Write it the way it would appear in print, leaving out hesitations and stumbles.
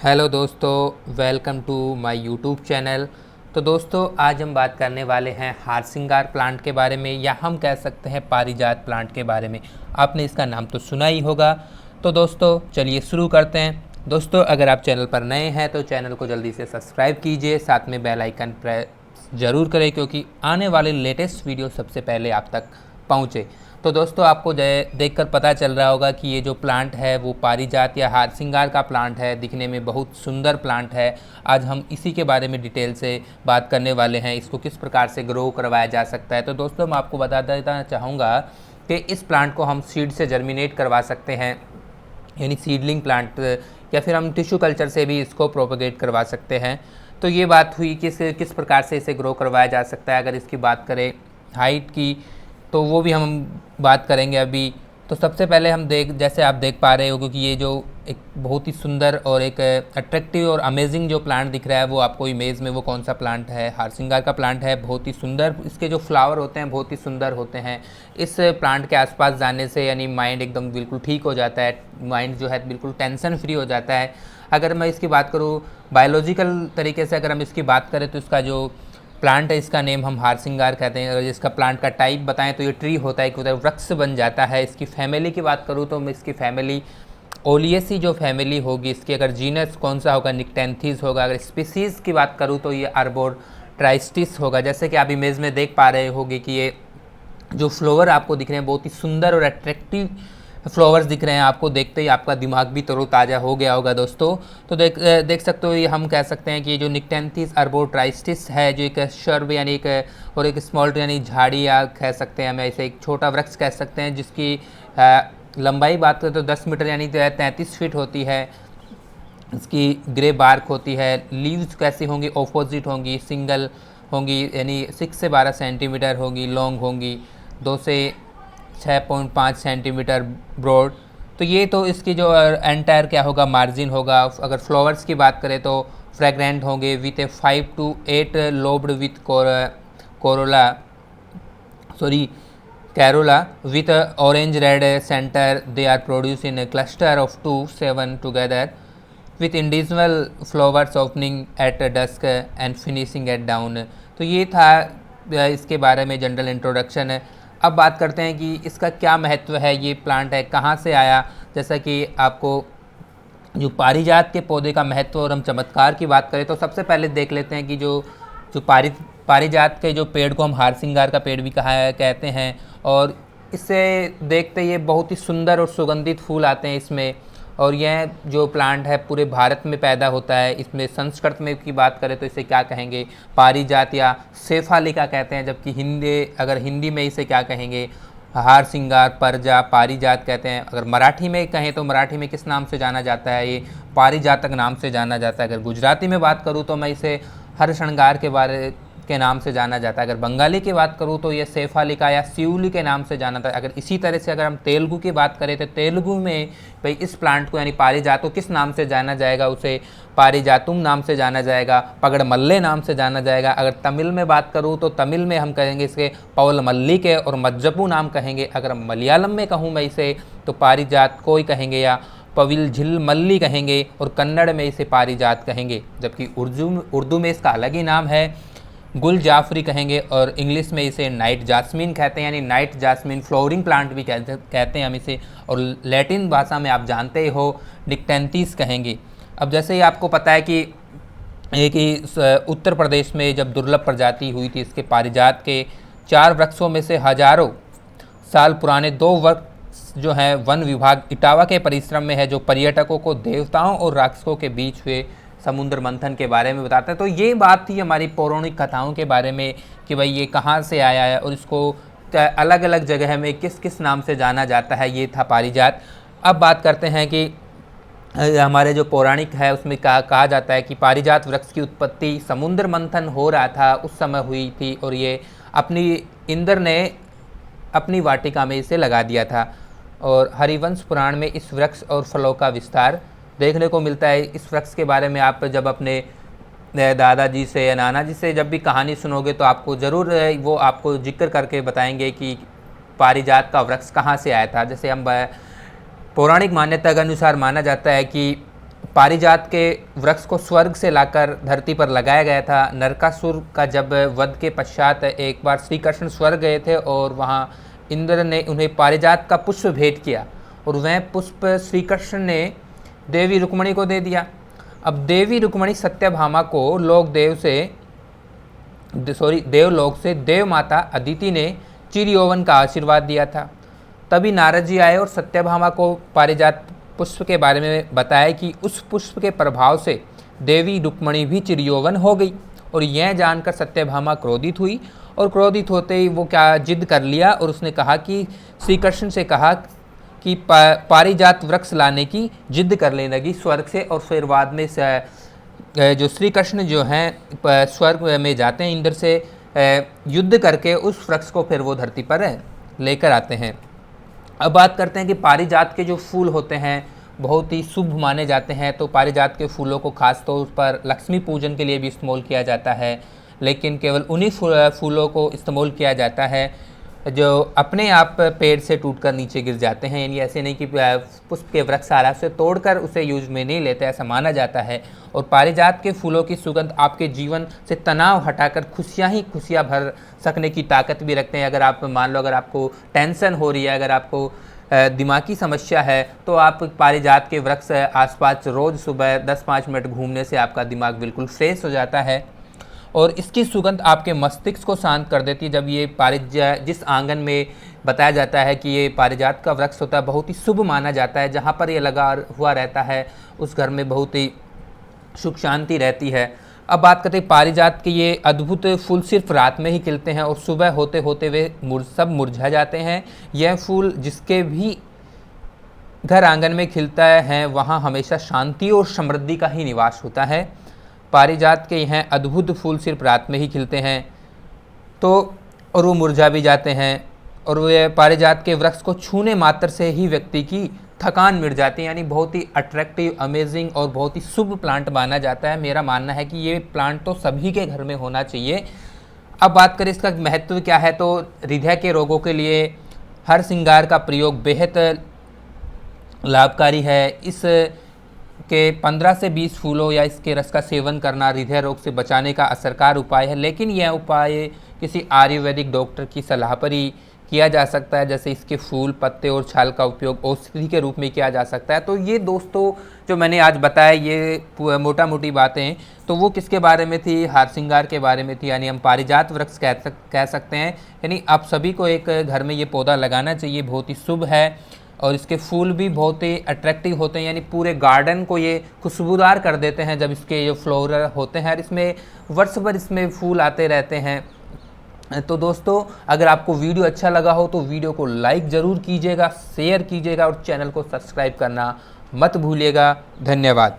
Hello दोस्तों, welcome to my YouTube channel. तो दोस्तों, आज हम बात करने वाले हैं हारसिंगार प्लांट के बारे में, या हम कह सकते हैं पारिजात प्लांट के बारे में। आपने इसका नाम तो सुना ही होगा। तो दोस्तों चलिए शुरू करते हैं। दोस्तों, अगर आप चैनल पर नए हैं तो चैनल को जल्दी से सब्सक्राइब कीजिए, साथ में बेल आइकन प्रेस ज़रूर करें, क्योंकि आने वाले लेटेस्ट वीडियो सबसे पहले आप तक पहुँचे। तो दोस्तों, आपको देखकर पता चल रहा होगा कि ये जो प्लांट है वो पारिजात या हारसिंगार का प्लांट है। दिखने में बहुत सुंदर प्लांट है। आज हम इसी के बारे में डिटेल से बात करने वाले हैं, इसको किस प्रकार से ग्रो करवाया जा सकता है। तो दोस्तों, मैं आपको बता देना चाहूँगा कि इस प्लांट को हम सीड से जर्मिनेट करवा सकते हैं, यानी सीडलिंग प्लांट, या फिर हम टिश्यू कल्चर से भी इसको प्रोपगेट करवा सकते हैं। तो ये बात हुई कि किस प्रकार से इसे ग्रो करवाया जा सकता है। अगर इसकी बात करें हाइट की, तो वो भी हम बात करेंगे अभी। तो सबसे पहले हम जैसे आप देख पा रहे हो कि ये जो एक बहुत ही सुंदर और एक अट्रैक्टिव और अमेजिंग जो प्लांट दिख रहा है, वो आपको इमेज में वो कौन सा प्लांट है, हारसिंगार का प्लांट है। बहुत ही सुंदर इसके जो फ्लावर होते हैं बहुत ही सुंदर होते हैं। इस प्लांट के आसपास जाने से यानी माइंड एकदम बिल्कुल ठीक हो जाता है, माइंड जो है बिल्कुल टेंशन फ्री हो जाता है। अगर मैं इसकी बात करूँ बायोलॉजिकल तरीके से, अगर हम इसकी बात करें तो इसका जो प्लांट है, इसका नेम हम हारसिंगार कहते हैं। अगर इसका प्लांट का टाइप बताएं तो ये ट्री होता है, कि वृक्ष बन जाता है। इसकी फैमिली की बात करूँ तो मैं इसकी फैमिली ओलियसी जो फैमिली होगी इसकी, अगर जीनस कौन सा होगा, निक्टेंथीज होगा। अगर स्पीसीज़ की बात करूँ तो ये आर्बोट्राइस्टिस होगा। जैसे कि आप इमेज में देख पा रहे होगे कि ये जो फ्लावर आपको दिख रहे हैं बहुत ही सुंदर और अट्रैक्टिव फ्लावर्स दिख रहे हैं। आपको देखते ही आपका दिमाग भी तरोताज़ा हो गया होगा दोस्तों। तो देख सकते हो, ये हम कह सकते हैं कि ये जो निक्टेंथीस आर्बोट्राइस्टिस है, जो एक शर्ब यानी और एक स्मॉल यानी झाड़ी, या कह सकते हैं हमें इसे एक छोटा वृक्ष कह सकते हैं, जिसकी लंबाई बात करें तो 10 मीटर यानी 33 फीट होती है। इसकी ग्रे बार्क होती है। लीव्स कैसी होंगी, ऑपोजिट होंगी, सिंगल होंगी, यानी 6 से 12 सेंटीमीटर होंगी, लॉन्ग होंगी, 2 से 6.5 सेंटीमीटर ब्रॉड। तो ये तो इसकी जो एंटायर क्या होगा, मार्जिन होगा। अगर फ्लावर्स की बात करें तो फ्रेग्रेंट होंगे, with a 5 to 8 lobed with corolla corolla with orange red centre. They are produce in a cluster of 2-7 together with individual flowers opening at dusk and finishing at dawn. तो ये था इसके बारे में जनरल इंट्रोडक्शन है। अब बात करते हैं कि इसका क्या महत्व है, ये प्लांट है कहाँ से आया। जैसा कि आपको जो पारिजात के पौधे का महत्व और हम चमत्कार की बात करें तो सबसे पहले देख लेते हैं कि जो जो पारिजात के जो पेड़ को हम हारसिंगार का पेड़ भी कहते हैं, और इससे देखते ये बहुत ही सुंदर और सुगंधित फूल आते हैं इसमें। और यह जो प्लांट है पूरे भारत में पैदा होता है। इसमें संस्कृत में की बात करें तो इसे क्या कहेंगे, पारिजात या शेफालिका कहते हैं, जबकि हिंदी में इसे क्या कहेंगे, हारसिंगार, परजा, पारिजात कहते हैं। अगर मराठी में कहें तो मराठी में किस नाम से जाना जाता है, ये पारिजातक नाम से जाना जाता है। अगर गुजराती में बात करूँ तो मैं इसे हरशंगार के नाम से जाना जाता है। अगर बंगाली की बात करूँ तो ये शेफालिका या शिवली के नाम से जाना था। अगर इसी तरह से अगर हम तेलुगु की बात करें तो तेलुगु में भाई इस प्लांट को यानी पारिजात को किस नाम से जाना जाएगा, उसे पारिजातुम नाम से जाना जाएगा, पगड़मल्ले नाम से जाना जाएगा। अगर तमिल में बात करूँ तो तमिल में हम कहेंगे इसके पवल मल्लिके और मज्जपू नाम कहेंगे। अगर मलयालम में कहूँ मैं इसे तो पारिजात को ही कहेंगे या पविल झिल मल्ली कहेंगे, और कन्नड़ में इसे पारिजात कहेंगे। जबकि उर्दू में इसका अलग ही नाम है, गुल जाफरी कहेंगे, और इंग्लिश में इसे नाइट जास्मिन कहते हैं, यानी नाइट जास्मिन फ्लोरिंग प्लांट भी कहते हैं हम इसे। और लैटिन भाषा में आप जानते ही हो निक्टेंथीस कहेंगे। अब जैसे ही आपको पता है कि एक ही उत्तर प्रदेश में जब दुर्लभ प्रजाति हुई थी इसके पारिजात के 4 वृक्षों में से हजारों साल पुराने 2 वृक्ष जो हैं वन विभाग इटावा के परिश्रम में है, जो पर्यटकों को देवताओं और राक्षसों के बीच हुए समुद्र मंथन के बारे में बताता है। तो ये बात थी हमारी पौराणिक कथाओं के बारे में कि भाई ये कहाँ से आया है और इसको अलग अलग जगह में किस किस नाम से जाना जाता है। ये था पारिजात। अब बात करते हैं कि हमारे जो पौराणिक है उसमें कहा जाता है कि पारिजात वृक्ष की उत्पत्ति समुद्र मंथन हो रहा था उस समय हुई थी, और ये इंद्र ने अपनी वाटिका में इसे लगा दिया था। और हरिवंश पुराण में इस वृक्ष और फलों का विस्तार देखने को मिलता है। इस वृक्ष के बारे में आप जब अपने दादाजी से या नाना जी से जब भी कहानी सुनोगे तो आपको ज़रूर वो आपको जिक्र करके बताएंगे कि पारिजात का वृक्ष कहाँ से आया था। जैसे हम पौराणिक मान्यता के अनुसार माना जाता है कि पारिजात के वृक्ष को स्वर्ग से लाकर धरती पर लगाया गया था। नरकासुर का जब वध के पश्चात एक बार श्री कृष्ण स्वर्ग गए थे और वहाँ इंद्र ने उन्हें पारिजात का पुष्प भेंट किया और वह पुष्प श्री कृष्ण ने देवी रुक्मणी को दे दिया। अब देवी रुक्मणी सत्यभामा को देवलोक से देव माता अदिति ने चिरयौवन का आशीर्वाद दिया था। तभी नारद जी आए और सत्यभामा को पारिजात पुष्प के बारे में बताया कि उस पुष्प के प्रभाव से देवी रुक्मणी भी चिरयौवन हो गई। और यह जानकर सत्यभामा क्रोधित हुई और क्रोधित होते ही वो क्या जिद कर लिया और उसने कहा कि श्री कृष्ण से कहा कि पारिजात वृक्ष लाने की जिद करने लगी स्वर्ग से। और फिर बाद में जो श्री कृष्ण जो हैं स्वर्ग में जाते हैं, इंद्र से युद्ध करके उस वृक्ष को फिर वो धरती पर लेकर आते हैं। अब बात करते हैं कि पारिजात के जो फूल होते हैं बहुत ही शुभ माने जाते हैं। तो पारिजात के फूलों को खास तौर पर लक्ष्मी पूजन के लिए भी इस्तेमाल किया जाता है, लेकिन केवल उन्हीं फूलों को इस्तेमाल किया जाता है जो अपने आप पेड़ से टूटकर नीचे गिर जाते हैं। यानी ऐसे नहीं कि पुष्प के वृक्ष आरा से तोड़कर उसे यूज में नहीं लेते, ऐसा माना जाता है। और पारिजात के फूलों की सुगंध आपके जीवन से तनाव हटाकर खुशियाँ ही खुशियाँ भर सकने की ताकत भी रखते हैं। अगर आप मान लो अगर आपको टेंशन हो रही है, अगर आपको दिमागी समस्या है, तो आप पारिजात के वृक्ष आसपास रोज़ सुबह 10-5 मिनट घूमने से आपका दिमाग बिल्कुल फ्रेश हो जाता है। और इसकी सुगंध आपके मस्तिष्क को शांत कर देती है। जब ये जिस आंगन में बताया जाता है कि ये पारिजात का वृक्ष होता है, बहुत ही शुभ माना जाता है। जहाँ पर ये लगा हुआ रहता है उस घर में बहुत ही सुख शांति रहती है। अब बात करते हैं पारिजात के ये अद्भुत फूल सिर्फ रात में ही खिलते हैं और सुबह होते होते वे सब मुरझा जाते हैं। यह फूल जिसके भी घर आंगन में खिलता है वहाँ हमेशा शांति और समृद्धि का ही निवास होता है। पारिजात के यह अद्भुत फूल सिर्फ रात में ही खिलते हैं और वो मुरझा भी जाते हैं। और वे पारिजात के वृक्ष को छूने मात्र से ही व्यक्ति की थकान मिट जाती है। यानी बहुत ही अट्रैक्टिव, अमेजिंग और बहुत ही शुभ प्लांट माना जाता है। मेरा मानना है कि ये प्लांट तो सभी के घर में होना चाहिए। अब बात करें इसका महत्व क्या है, तो हृदय के रोगों के लिए हर श्रृंगार का प्रयोग बेहद लाभकारी है। इस के 15 से 20 फूलों या इसके रस का सेवन करना हृदय रोग से बचाने का असरकार उपाय है, लेकिन यह उपाय किसी आयुर्वेदिक डॉक्टर की सलाह पर ही किया जा सकता है। जैसे इसके फूल, पत्ते और छाल का उपयोग औषधि के रूप में किया जा सकता है। तो ये दोस्तों जो मैंने आज बताया ये मोटा मोटी बातें तो वो किसके बारे में थी, हार श्रृंगार के बारे में थी। यानी हम पारिजात वृक्ष कह सकते हैं। यानी आप सभी को एक घर में ये पौधा लगाना चाहिए, बहुत ही शुभ है। और इसके फूल भी बहुत ही अट्रैक्टिव होते हैं, यानी पूरे गार्डन को ये खुशबूदार कर देते हैं जब इसके जो फ्लोरल होते हैं। और इसमें वर्ष भर इसमें फूल आते रहते हैं। तो दोस्तों अगर आपको वीडियो अच्छा लगा हो तो वीडियो को लाइक ज़रूर कीजिएगा, शेयर कीजिएगा और चैनल को सब्सक्राइब करना मत भूलिएगा। धन्यवाद।